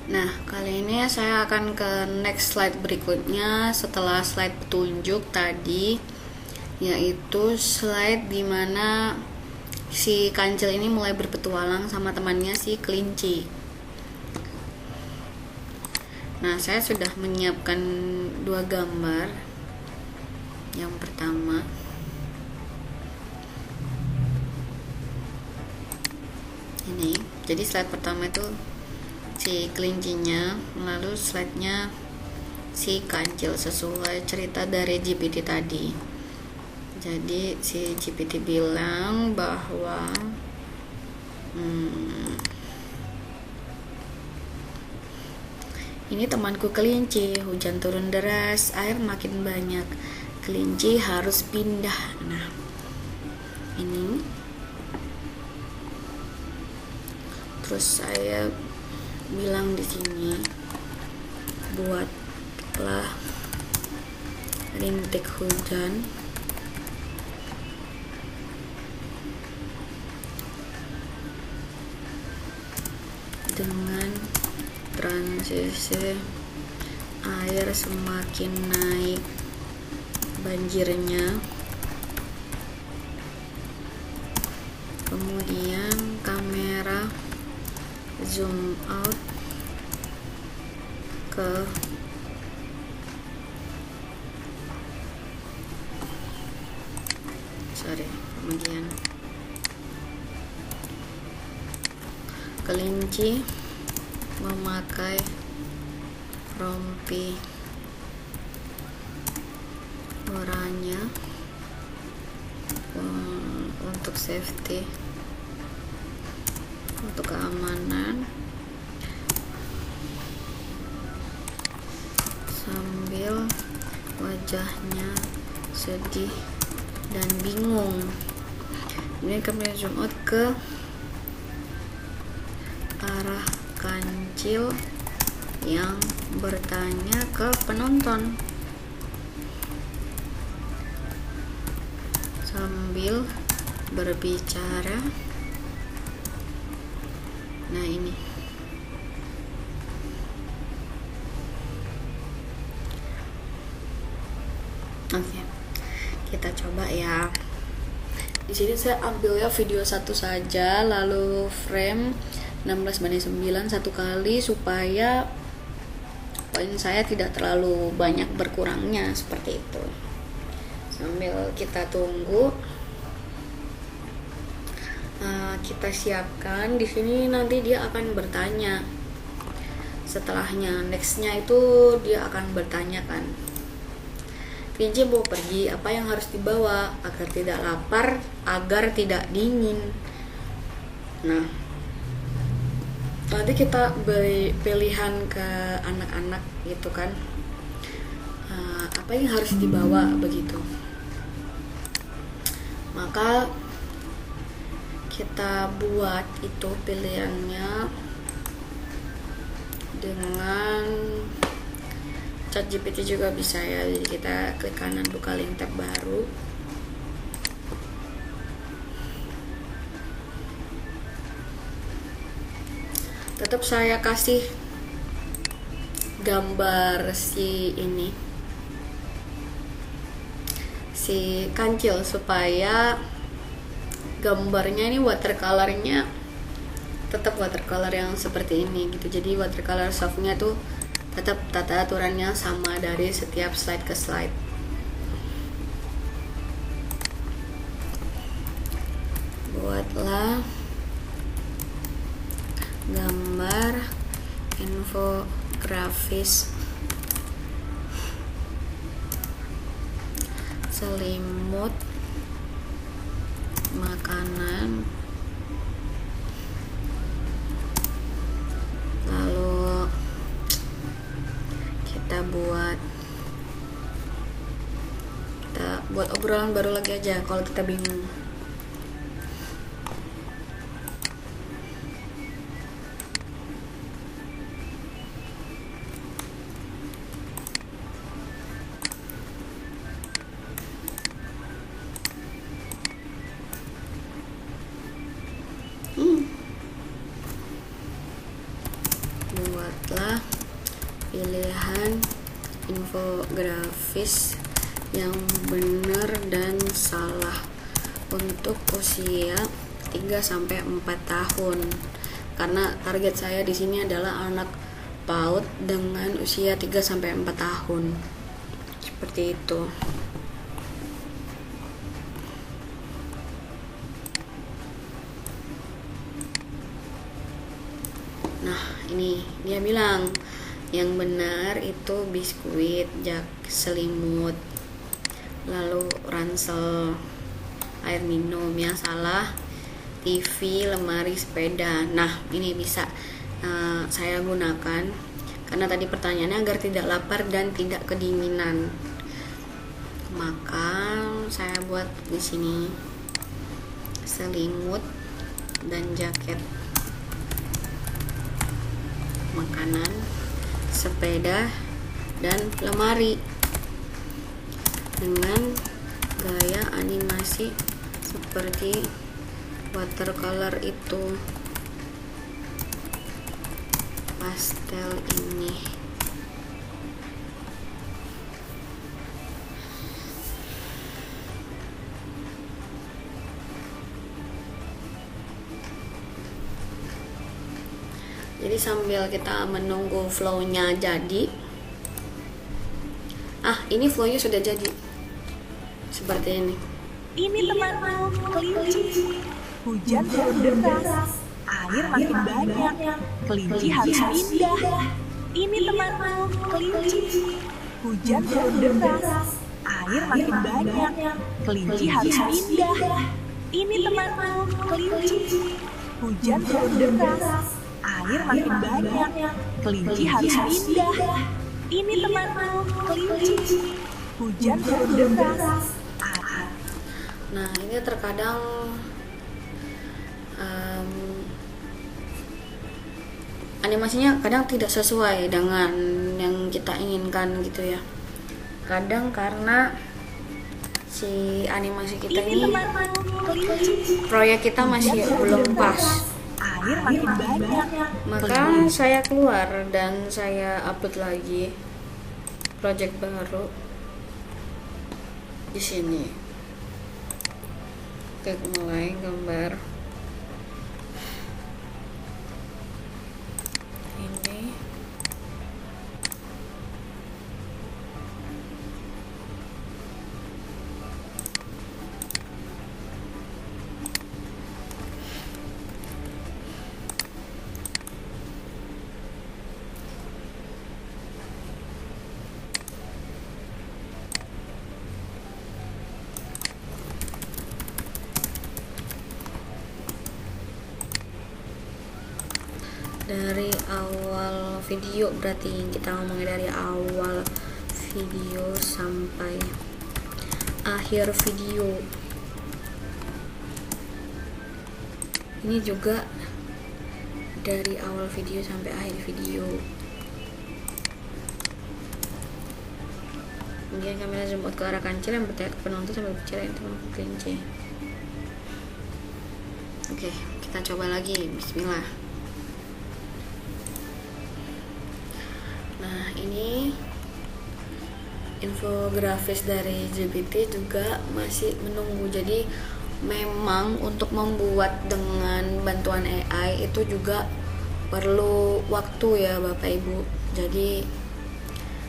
Nah, kali ini saya akan ke next slide berikutnya setelah slide petunjuk tadi, yaitu slide dimana si kancil ini mulai berpetualang sama temannya si kelinci. Nah, saya sudah menyiapkan dua gambar. Yang pertama, ini. Jadi slide pertama itu si kelincinya, lalu slide-nya si kancil sesuai cerita dari GPT tadi. Jadi si GPT bilang bahwa ini temanku kelinci, hujan turun deras, air makin banyak, kelinci harus pindah. Nah, ini terus saya bilang di sini, buatlah rintik hujan dengan transisi air semakin naik banjirnya, kemudian kamera zoom out ke kemudian kelinci memakai rompi oranye untuk safety, untuk keamanan, sambil wajahnya sedih dan bingung. Ini kemudian zoom out ke arah kancil yang bertanya ke penonton sambil berbicara. Nah, ini oke, kita coba ya. Di sini saya ambilnya video satu saja, lalu frame 16:9 satu kali supaya poin saya tidak terlalu banyak berkurangnya, seperti itu. Sambil kita tunggu, kita siapkan. Di sini nanti dia akan bertanya. Setelahnya, nextnya itu dia akan bertanya kan, kelinci mau pergi, apa yang harus dibawa agar tidak lapar, agar tidak dingin. Nah, nanti kita beri pilihan ke anak-anak gitu kan, apa yang harus dibawa begitu. Maka kita buat itu pilihannya dengan ChatGPT juga bisa ya. Jadi kita klik kanan buka link tab baru. Tetap saya kasih gambar si kancil supaya gambarnya ini watercolornya tetap watercolor yang seperti ini gitu. Jadi watercolor softnya tuh tetap tata aturannya sama dari setiap slide ke slide. Buatlah gambar infografis selimut makanan, lalu kita buat obrolan baru lagi aja kalau kita bingung. buatlah pilihan infografis yang benar dan salah untuk usia 3-4 tahun, karena target saya di sini adalah anak PAUD dengan usia 3-4 tahun. Seperti itu. Nah, ini dia bilang yang benar itu biskuit, selimut, lalu ransel, air minum. Yang salah TV, lemari, sepeda. Nah, ini bisa saya gunakan karena tadi pertanyaannya agar tidak lapar dan tidak kedinginan. Maka saya buat di sini selimut dan jaket, makanan, sepeda, dan lemari dengan gaya animasi seperti watercolor itu, pastel ini. Jadi sambil kita menunggu flownya jadi, ini flownya sudah jadi seperti ini. Ini temanku kelinci, hujan turun deras, air makin banyak, kelinci harus pindah. Ini temanku kelinci, hujan turun deras, air makin banyak, kelinci harus pindah. Ini temanku kelinci, hujan turun deras, air makin banyak, kelinci harus pindah. Ini temanku kelinci, hujan turun deras. Nah, ini terkadang animasinya kadang tidak sesuai dengan yang kita inginkan gitu ya. Kadang karena si animasi kita ini proyek kita masih belum pas, Air makin banyak, maka saya keluar dan saya upload lagi project baru di sini. Oke, mulai gambar ini. Dari awal video, berarti kita ngomongin dari awal video sampai akhir video. Ini juga dari awal video sampai akhir video. Kemudian kamera zoom out ke arah kancil yang bertanya ke penonton sambil bicara itu kelinci. Oke, kita coba lagi. Bismillah. Nah, ini infografis dari GPT juga masih menunggu. Jadi memang untuk membuat dengan bantuan AI itu juga perlu waktu ya Bapak Ibu. Jadi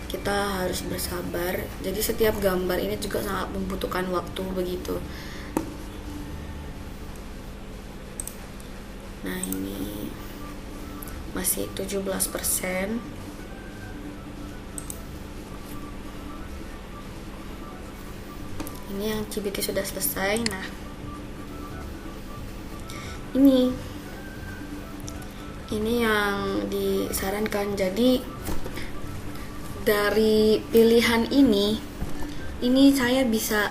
kita harus bersabar. Jadi setiap gambar ini juga sangat membutuhkan waktu begitu. Nah, ini masih 17%. Ini yang GPT sudah selesai. Nah, ini yang disarankan. Jadi dari pilihan ini saya bisa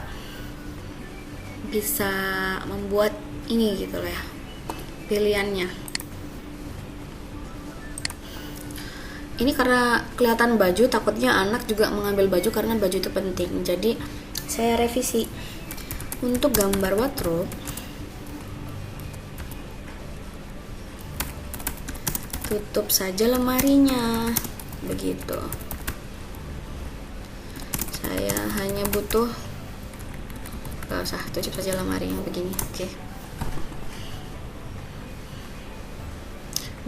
membuat ini gitu loh ya, pilihannya. Ini karena kelihatan baju, takutnya anak juga mengambil baju karena baju itu penting. Jadi saya revisi untuk gambar wardrobe. tutup saja lemarinya. Begitu. Saya hanya butuh, gak usah, tutup saja lemarinya begini. Oke.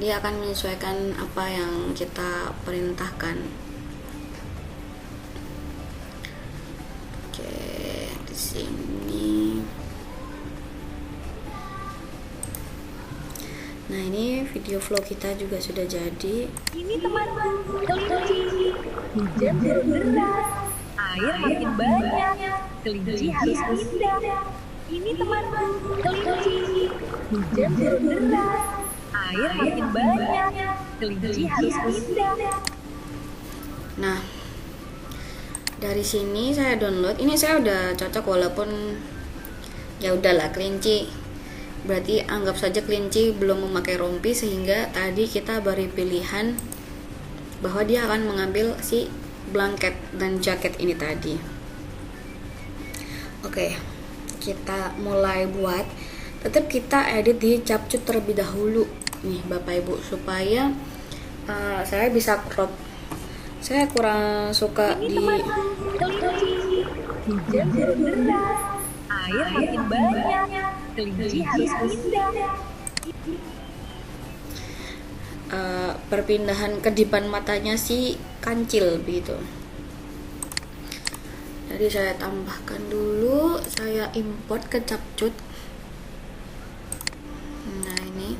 Dia akan menyesuaikan apa yang kita perintahkan. Oke, di sini. Nah, ini video vlog kita juga sudah jadi. Ini temanku, kelinci. Hujan turun deras, air makin banyak. Kelinci harus pindah. Ini temanku, kelinci. Hujan turun deras, air makin banyak. Kelinci harus pindah. Nah, dari sini saya download. Ini saya udah cocok, walaupun ya udahlah kelinci. Berarti anggap saja kelinci belum memakai rompi, sehingga tadi kita beri pilihan bahwa dia akan mengambil si blanket dan jaket ini tadi. Oke, kita mulai buat. Tetap kita edit di capcut terlebih dahulu nih Bapak Ibu, supaya saya bisa crop. Saya kurang suka di Kelinci, hujan turun deras, air makin banyak. Kelinci harus pindah. perpindahan kedipan matanya si kancil begitu. Jadi saya tambahkan dulu, saya import ke capcut. Nah, ini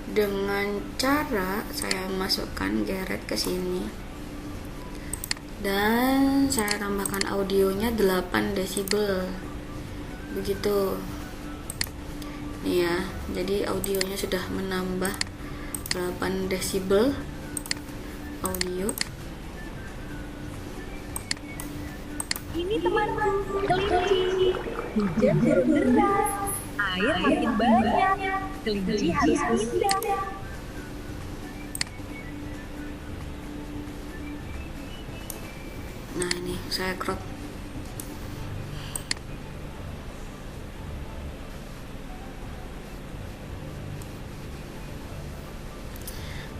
dengan cara saya masukkan geret ke sini dan saya tambahkan audionya 8 desibel begitu nih ya. Jadi audionya sudah menambah 8 desibel audio. Ini temanku, kelinci. Hujan turun deras, air makin banyak. Kelinci harus pindah. Nah, ini saya crop.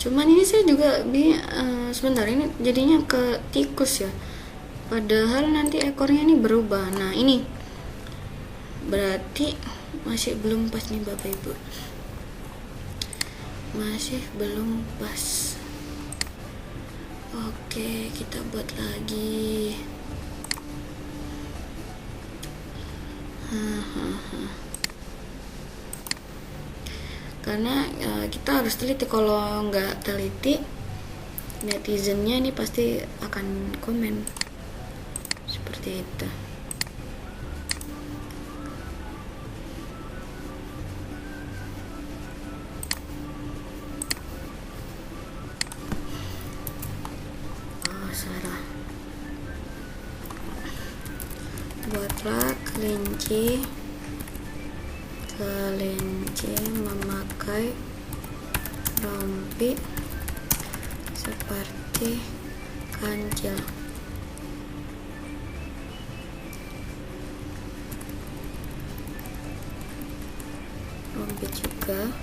Cuman ini saya juga sebentar, ini jadinya ke tikus ya. Padahal nanti ekornya ini berubah. Nah, ini berarti masih belum pas nih Bapak Ibu. Masih belum pas. Oke, kita buat lagi. Karena kita harus teliti. Kalau nggak teliti, netizennya ini pasti akan komen seperti itu. Salah. Buatlah kelinci memakai rompi seperti kancil. Rompi juga.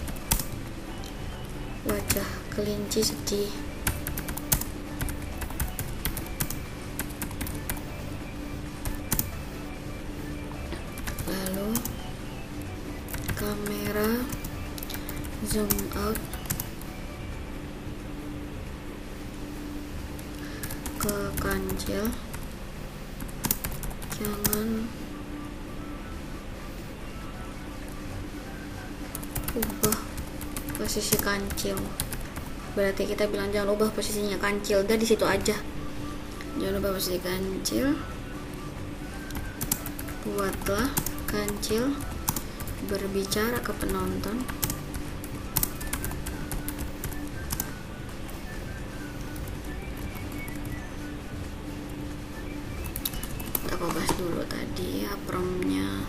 Wajah kelinci sedih. Lalu kamera zoom out ke kancil, jangan ubah posisi kancil. Berarti kita bilang jangan ubah posisinya kancil, udah di situ aja, jangan ubah posisi kancil. Buatlah kancil berbicara ke penonton. Kita kopas dulu tadi ya promnya.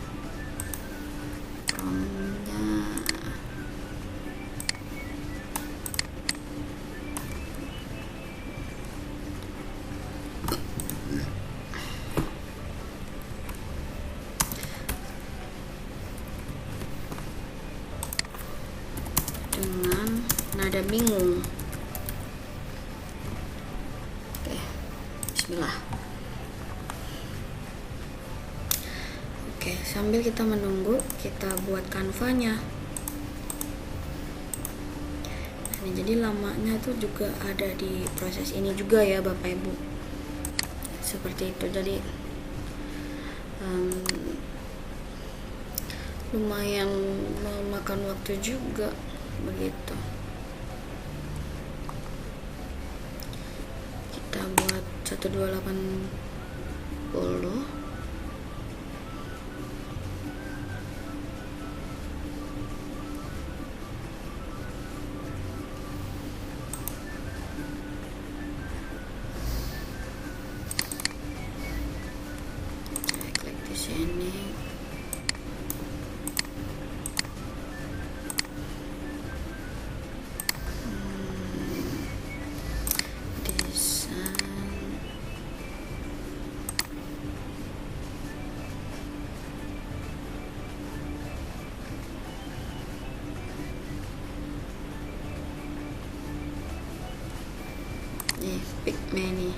dengan nada bingung. Oke, bismillah. Oke, sambil kita menunggu, kita buat kanvanya. Nah, jadi lamanya tuh juga ada di proses ini juga ya Bapak Ibu. Seperti itu. Jadi lumayan memakan waktu juga begitu. Kita buat 1280. Klik di sini. Pick many.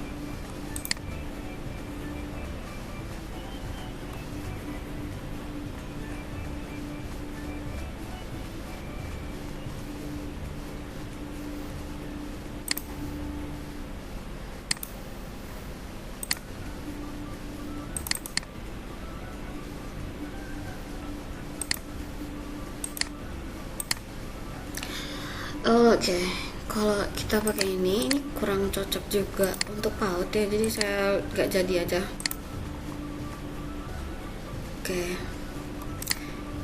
Oke, kalau kita pakai ini kurang cocok juga untuk paut ya, jadi saya gak jadi aja. Oke,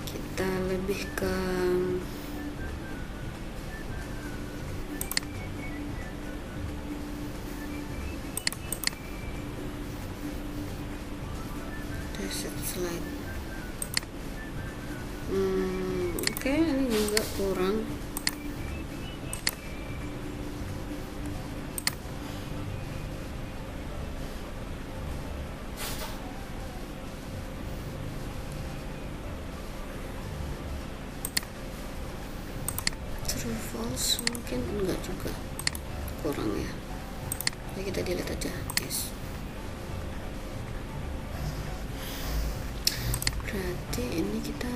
kita lebih ke reset slide. Oke, ini juga kurang. True false mungkin enggak juga, kurang ya, jadi kita delete aja guys. Berarti ini kita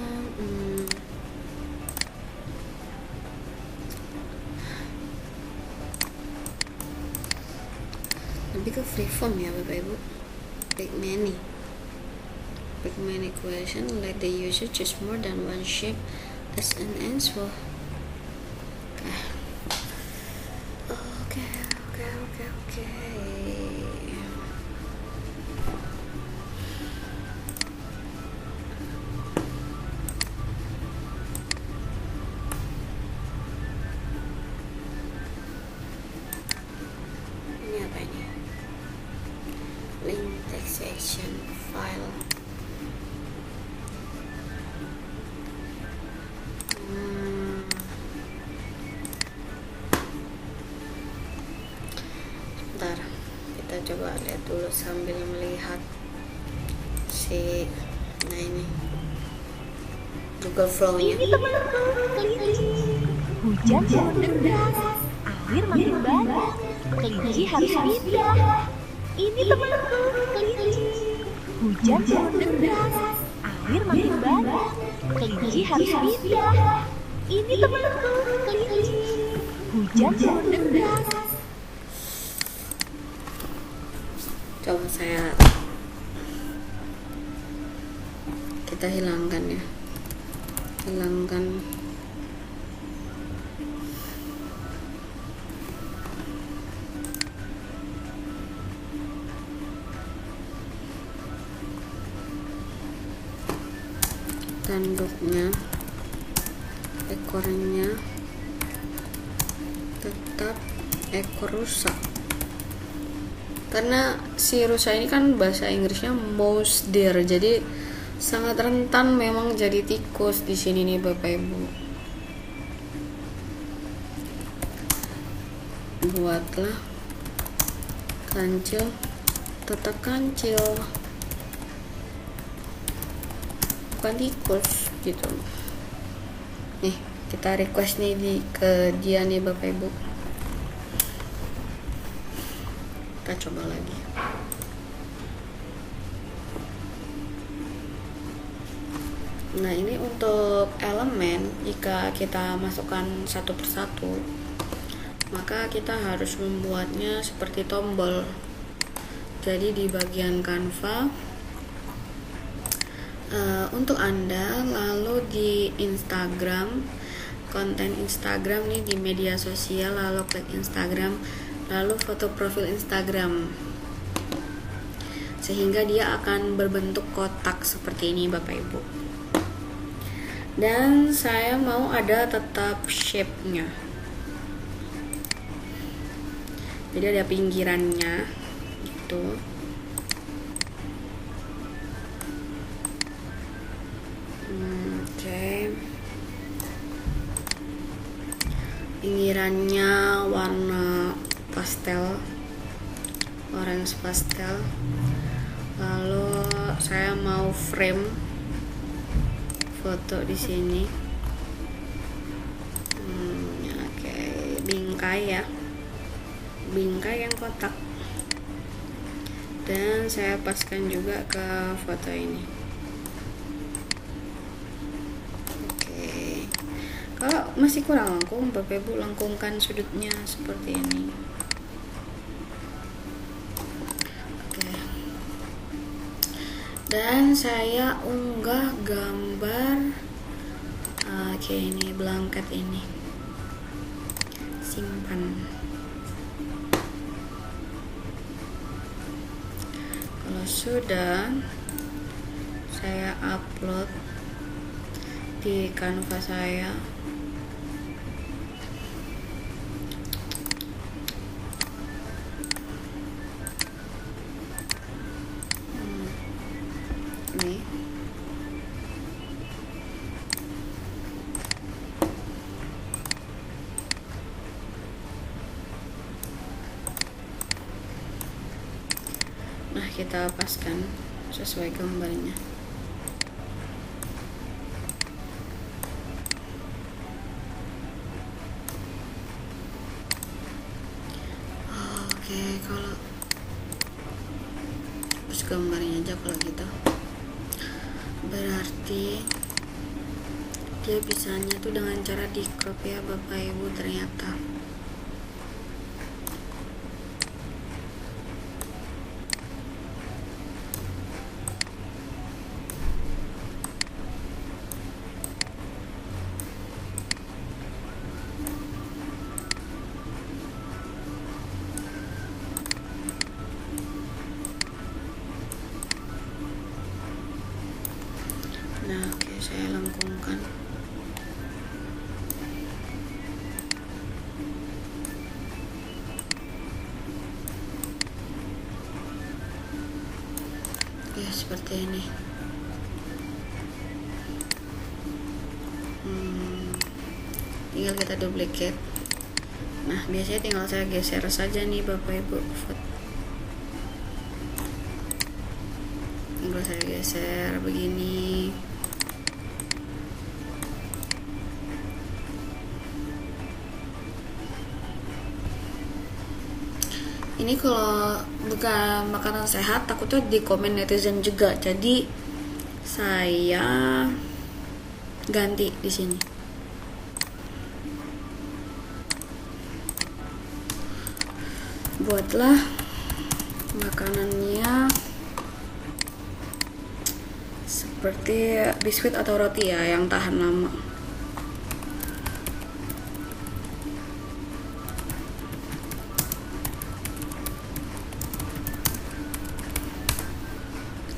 lebih ke freeform ya Bapak Ibu. Pick many question, let the user choose more than one shape as an answer. Okay. Ini apa ini? Link text section file. Bentar, kita coba lihat dulu sambil melihat si ini Google Flow-nya. Ini temanku, kelinci. Hujan turun deras, air makin banyak. Kelinci harus pindah. Ini temanku, kelinci. Hujan turun deras, air makin banyak. Kelinci harus pindah. Ini temanku, kelinci. Hujan turun deras. Coba kita hilangkan ya, hilangkan tanduknya, ekornya tetap ekor rusa, karena si rusa ini kan bahasa Inggrisnya mouse deer, jadi sangat rentan memang jadi tikus di sini nih Bapak Ibu. Buatlah kancil tetap kancil, bukan tikus gitu. Nih kita request nih ke dia nih Bapak Ibu. Kita coba lagi. Nah, ini untuk elemen, jika kita masukkan satu persatu, maka kita harus membuatnya seperti tombol. Jadi di bagian Canva, untuk Anda, lalu di Instagram, konten Instagram nih di media sosial, lalu klik Instagram, lalu foto profil Instagram, sehingga dia akan berbentuk kotak seperti ini Bapak Ibu. Dan saya mau ada tetap shape-nya, jadi ada pinggirannya gitu. Oke. Pinggirannya warna pastel, orange pastel. Lalu saya mau frame foto di sini. Oke, bingkai ya, bingkai yang kotak. Dan saya paskan juga ke foto ini. Oke, kalau masih kurang lengkung, Bapak Ibu lengkungkan sudutnya seperti ini. Dan saya unggah gambar ini blanket ini, simpan. Kalau sudah, saya upload di Canva saya. Nih. Nah, kita paskan sesuai gambarnya. Oke, kalau terus gambarnya aja kalau gitu. Berarti dia bisanya tuh dengan cara di crop ya Bapak Ibu ternyata. Nah, oke, saya lengkungkan. Ya, seperti ini. Tinggal kita duplicate. Nah, biasanya tinggal saya geser saja nih Bapak Ibu. Tinggal saya geser begini. Ini kalau bukan makanan sehat, takutnya di komen netizen juga. Jadi saya ganti di sini. Buatlah makanannya seperti biskuit atau roti ya, yang tahan lama.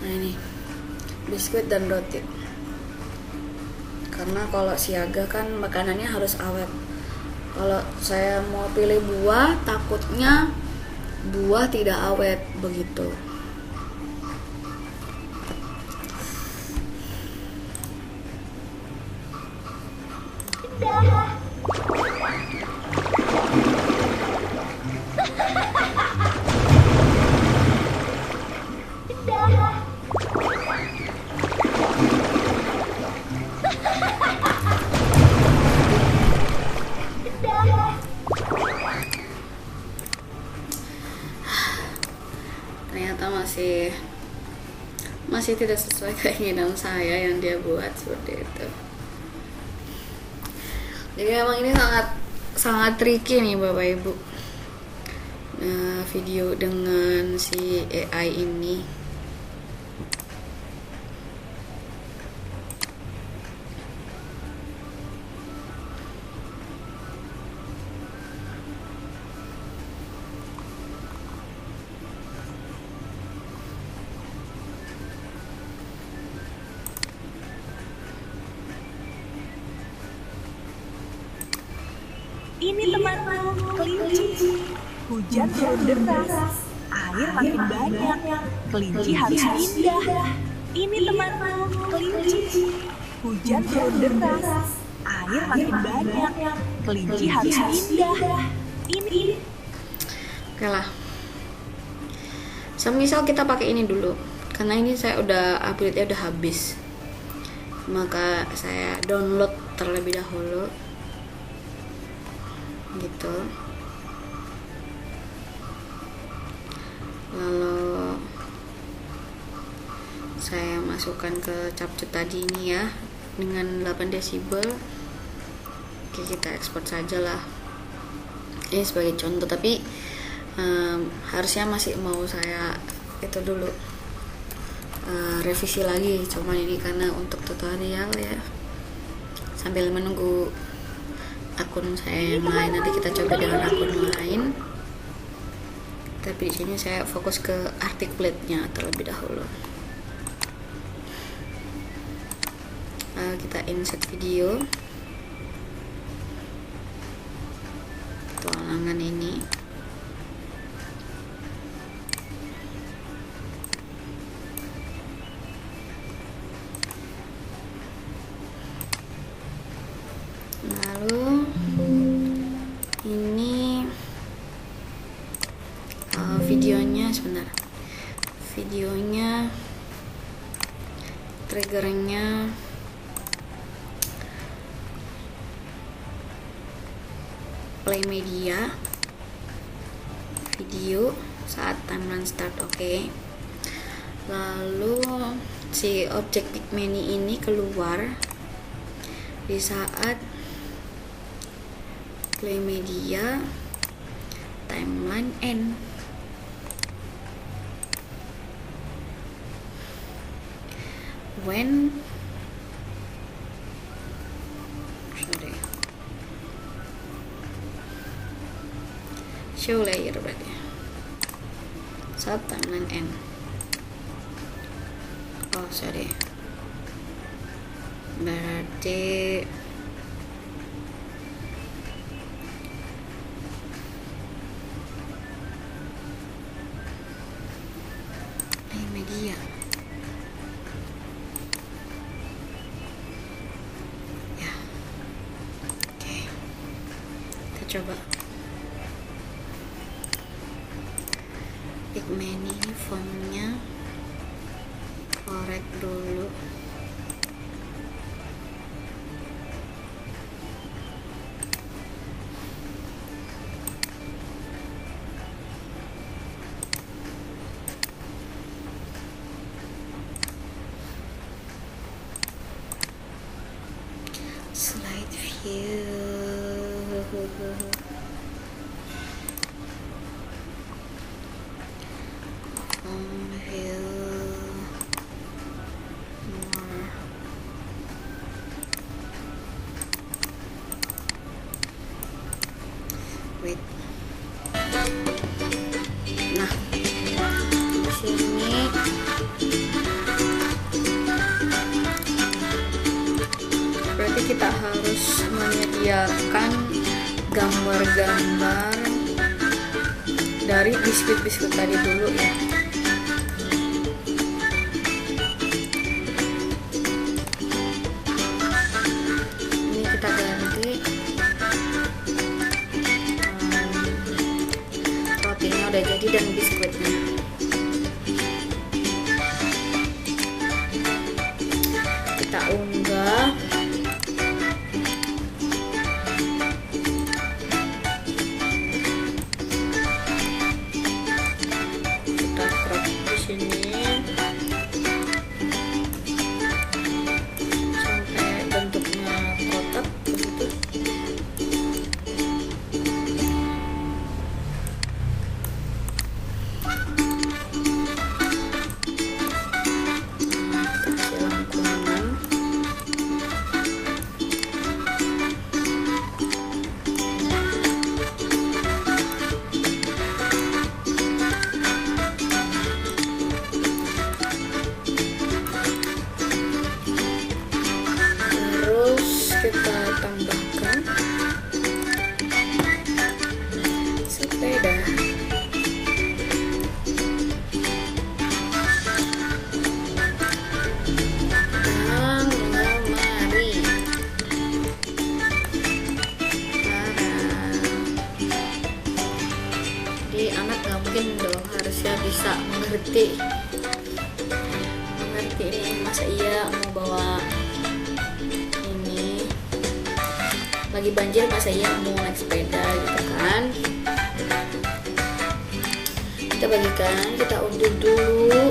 Nah, ini biskuit dan roti. Karena kalau siaga kan makanannya harus awet. Kalau saya mau pilih buah, takutnya buah tidak awet begitu. masih tidak sesuai keinginan saya yang dia buat seperti itu. Jadi memang ini sangat tricky nih Bapak Ibu. Nah, video dengan si AI ini. Ini temanku, kelinci. Hujan turun deras, air makin banyak. Kelinci harus pindah. Ini temanku, kelinci. Hujan turun deras, air makin banyak. Kelinci harus pindah. Ini. Oke lah. Semisal kita pakai ini dulu, karena ini saya udah upgrade-nya udah habis. Maka saya download terlebih dahulu. Gitu. Lalu saya masukkan ke CapCut tadi ini ya dengan 8 desibel. Oke, kita ekspor saja lah. Ini sebagai contoh, tapi harusnya masih mau saya itu dulu revisi lagi. Cuman ini karena untuk tutorial ya, sambil menunggu akun saya yang lain, nanti kita coba dengan akun lain. Tapi di sini saya fokus ke articulate-nya terlebih dahulu. Kita insert video tualangan ini. Lalu ini videonya, sebentar, videonya triggernya play media video saat timeline start. Oke. Lalu si objek mini ini keluar di saat play media timeline end. When show layer berarti saat timeline end. Oh sorry, berarti media. Ya, oke, kita coba. Pigmeny fontnya korek dulu. Slide view. Wait. Nah, di sini berarti kita harus menyediakan gambar-gambar dari biskuit-biskuit tadi dulu ya. Ini kita ganti rotinya udah jadi dan biskuitnya. Kita unggah. Kita crop di sini. harusnya bisa mengerti ini. Masa iya mau bawa ini lagi banjir, masa iya mau naik sepeda gitu kan. Kita bagikan, kita undur dulu.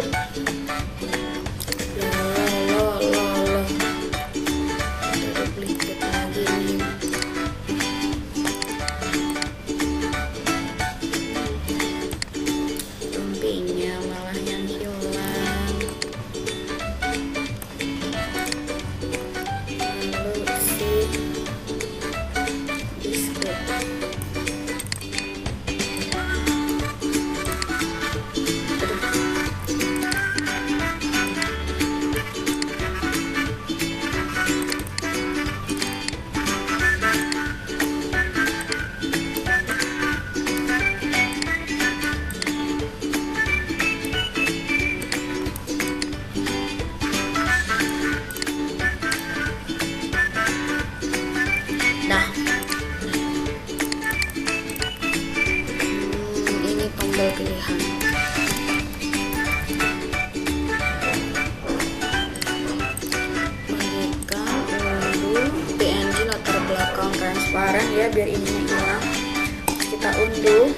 Ada duplicate lagi nih. Sampingnya malah yang hilang. Lalu si biskuit. Nah, ini tombol pilihan. Bagikan, unduh, PNG latar belakang transparan ya, biar ininya hilang. Kita unduh.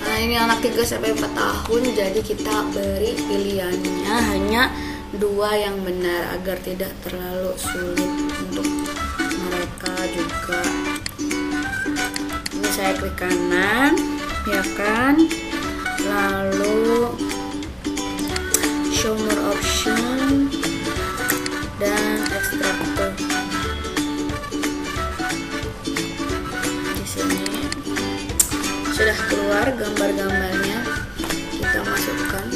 Nah, ini anak 3-4 tahun, jadi kita beri pilihannya hanya 2 yang benar agar tidak terlalu sulit untuk mereka juga. Ini saya klik kanan, ya kan? Lalu show more option dan extractor. Di sini sudah keluar gambar-gambarnya, kita masukkan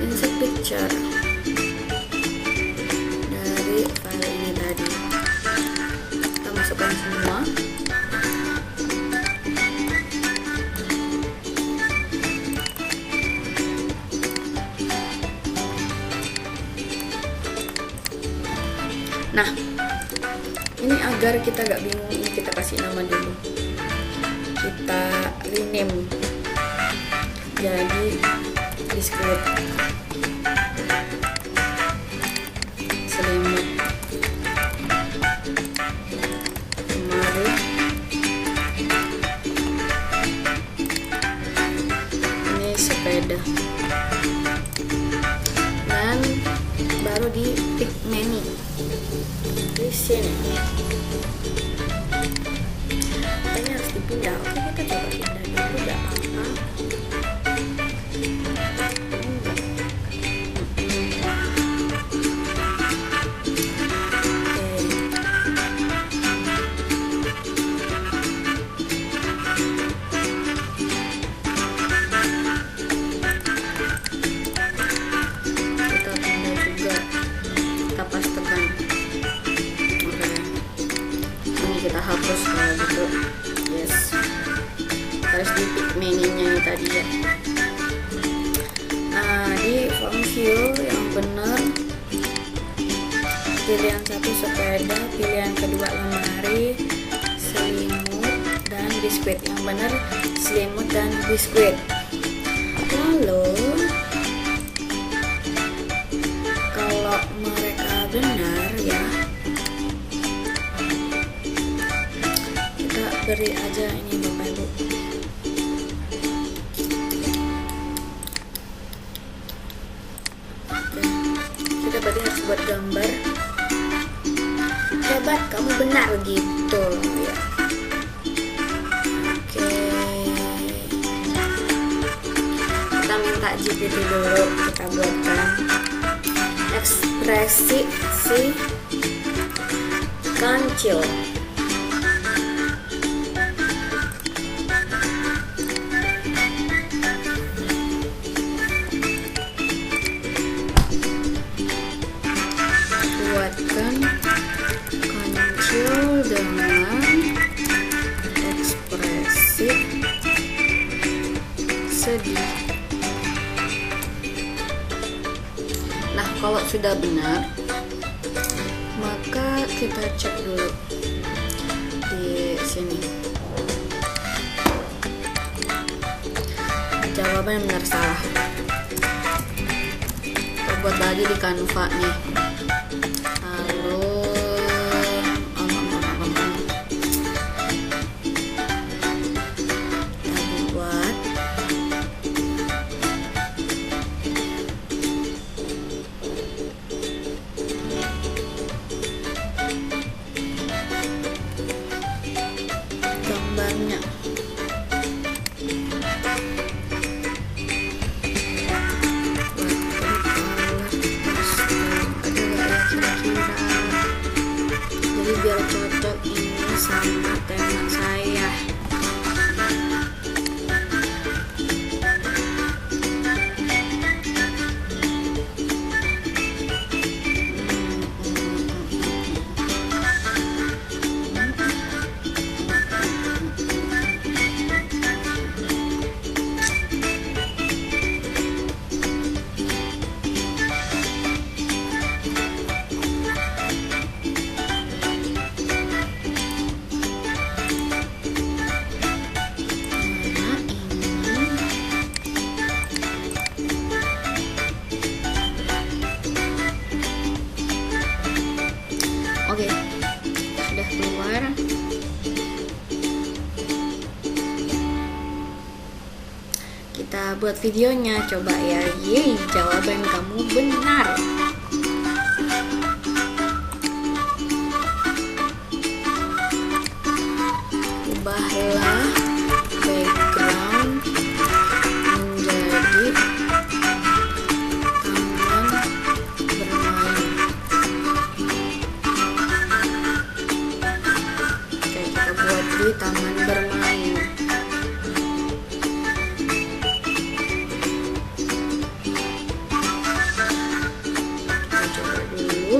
insert picture dari file ini tadi, kita masukkan semua. Nah, ini agar kita gak bingung, ini kita kasih nama dulu. Kita rename jadi biskuit selimut. Kemarin ini sepeda, dan baru di pick menu di sini. Kayaknya harus dipindah. Oke, kita coba pindah dulu, gak apa-apa. Kita pindah juga, kita pastekan. Oke, ini kita hapus kalau gitu. Yes, harus di pick menu-nya nih tadi ya. Nah, di form view yang benar, pilihan 1 sepeda, pilihan kedua lemari, selimut, dan biskuit. Yang benar selimut dan biskuit. Lalu kalau mereka benar ya, kita beri aja ini Bapak Ibu. Oke, kita berarti harus buat gambar. Hebat, kamu benar gitu ya. Oke, kita minta GPT dulu, kita buatkan ekspresi si kancil. Buatkan kancil dengan ekspresi sedih. Nah, kalau sudah benar, maka kita cek dulu di sini. Jawaban yang benar salah. Kita buat lagi di Canva nih. Lalu kita buat gambarnya. Jadi biar cocok ini sama tema saya. Oke, sudah keluar. Kita buat videonya, coba ya. Yeay, jawaban kamu benar. Ubahlah background menjadi taman bermain. Oke, kita buat di taman bermain. Kita coba dulu.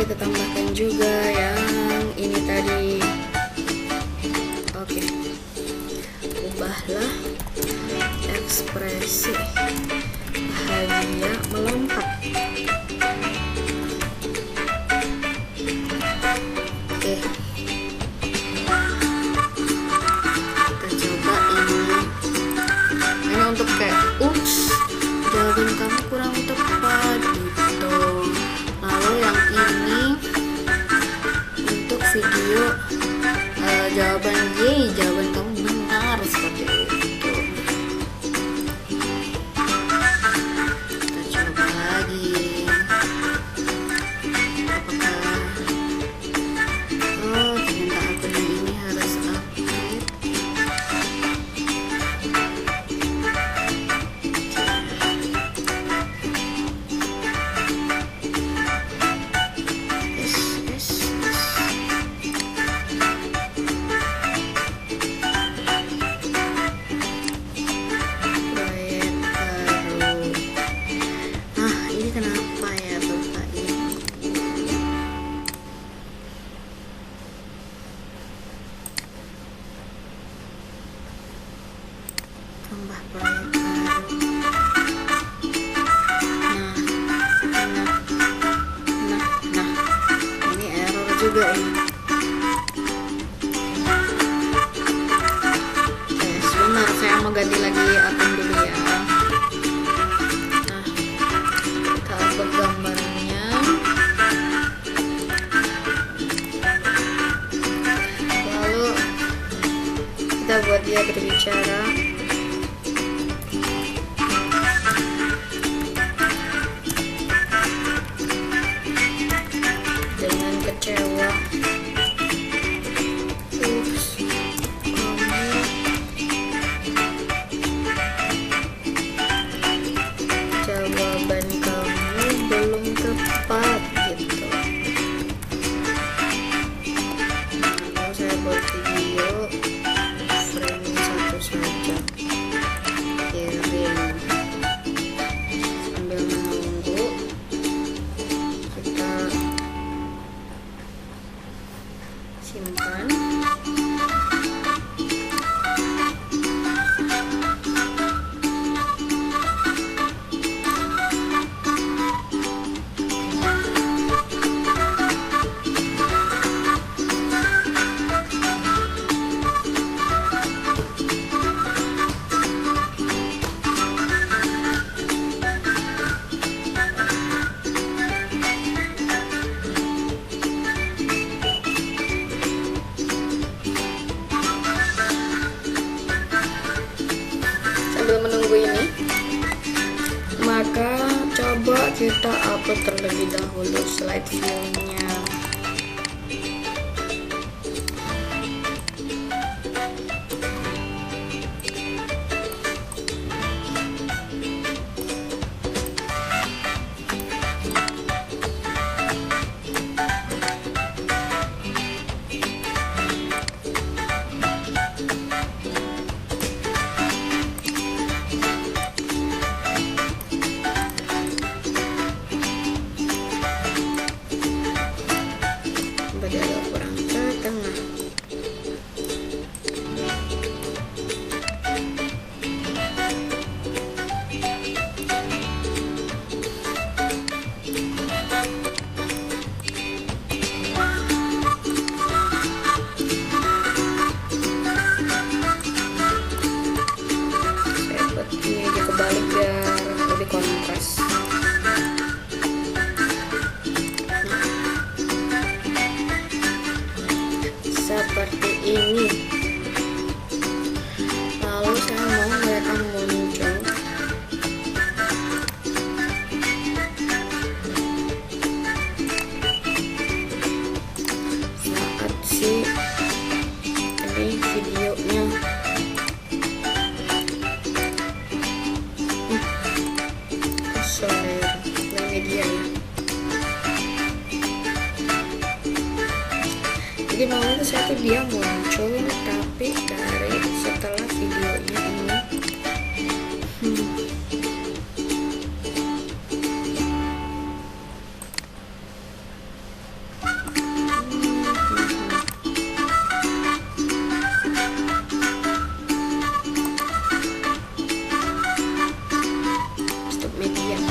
Kita tambahkan juga yang ini tadi. Oke, ubahlah ekspresi bahagia melompat. Oke, kita coba ini untuk kayak jawaban kamu kurang tepat gitu. Lalu yang ini untuk video jawaban Y, jawaban kamu benar, seperti itu. Kita coba lagi. Apakah ternyata akunnya ini harus update. Kenapa ya Bapak ini? Tambah proyek baru. Nah, ini error juga ini. Oke, sebentar saya mau ganti lagi akun dulu ya. Gambarnya, lalu kita buat dia berbicara. Dengan kecewa. Jawaban kamu minggu ini, maka coba kita upload terlebih dahulu slide view-nya. Dia agak kurang ke tengah. Saya buat ini dikebalik biar lebih kontras. Seperti ini. Lalu saya mau mereka muncul saat si ini videonya sorry media ya. Jadi maunya saya tuh dia muncul tapi dari setelah videonya ini. Stop media.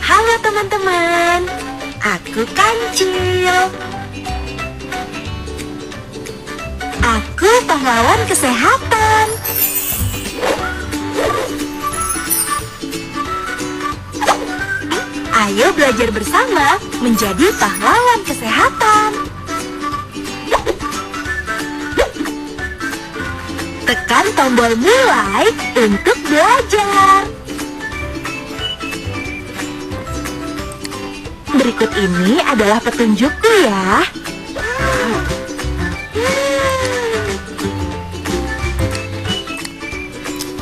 Halo teman-teman, aku Kancil. Aku pahlawan kesehatan. Ayo belajar bersama menjadi pahlawan kesehatan. Tekan tombol mulai untuk belajar. Berikut ini adalah petunjukku ya.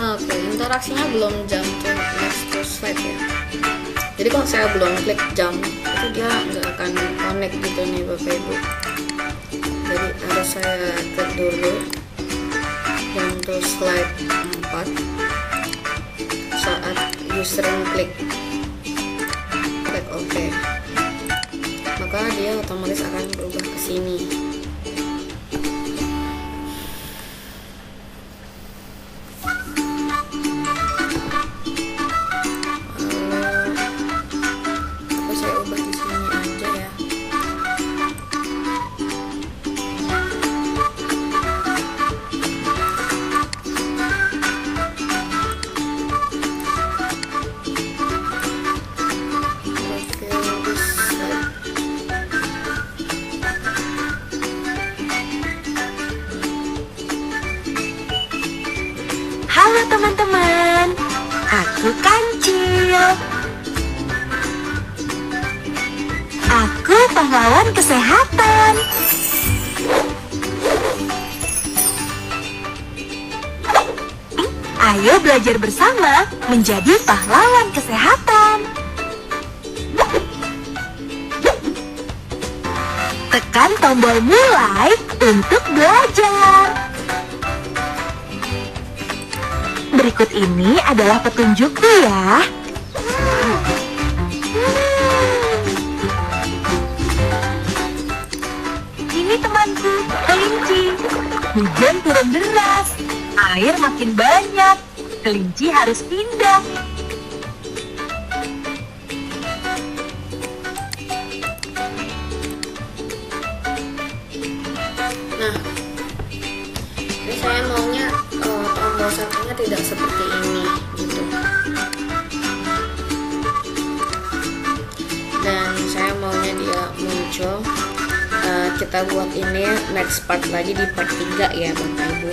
Oke, interaksinya belum jump to next to slide ya. Jadi kalau saya belum klik jump, itu dia nggak akan connect gitu nih Bapak Ibu. Jadi harus saya klik dulu jump to slide 4 saat user klik OK, maka dia otomatis akan berubah ke sini. Lalu saya ubah di sini aja ya. Halo teman-teman, aku Kancil. Aku pahlawan kesehatan. Ayo belajar bersama menjadi pahlawan kesehatan. Tekan tombol mulai untuk belajar. Berikut ini adalah petunjukku ya. Ini temanku, kelinci. Hujan turun deras, air makin banyak. Kelinci harus pindah. Nah, ini saya maunya tombol satunya tidak seperti ini gitu. Dan saya maunya dia muncul. Kita buat ini next part lagi di part 3 ya Bapak Ibu.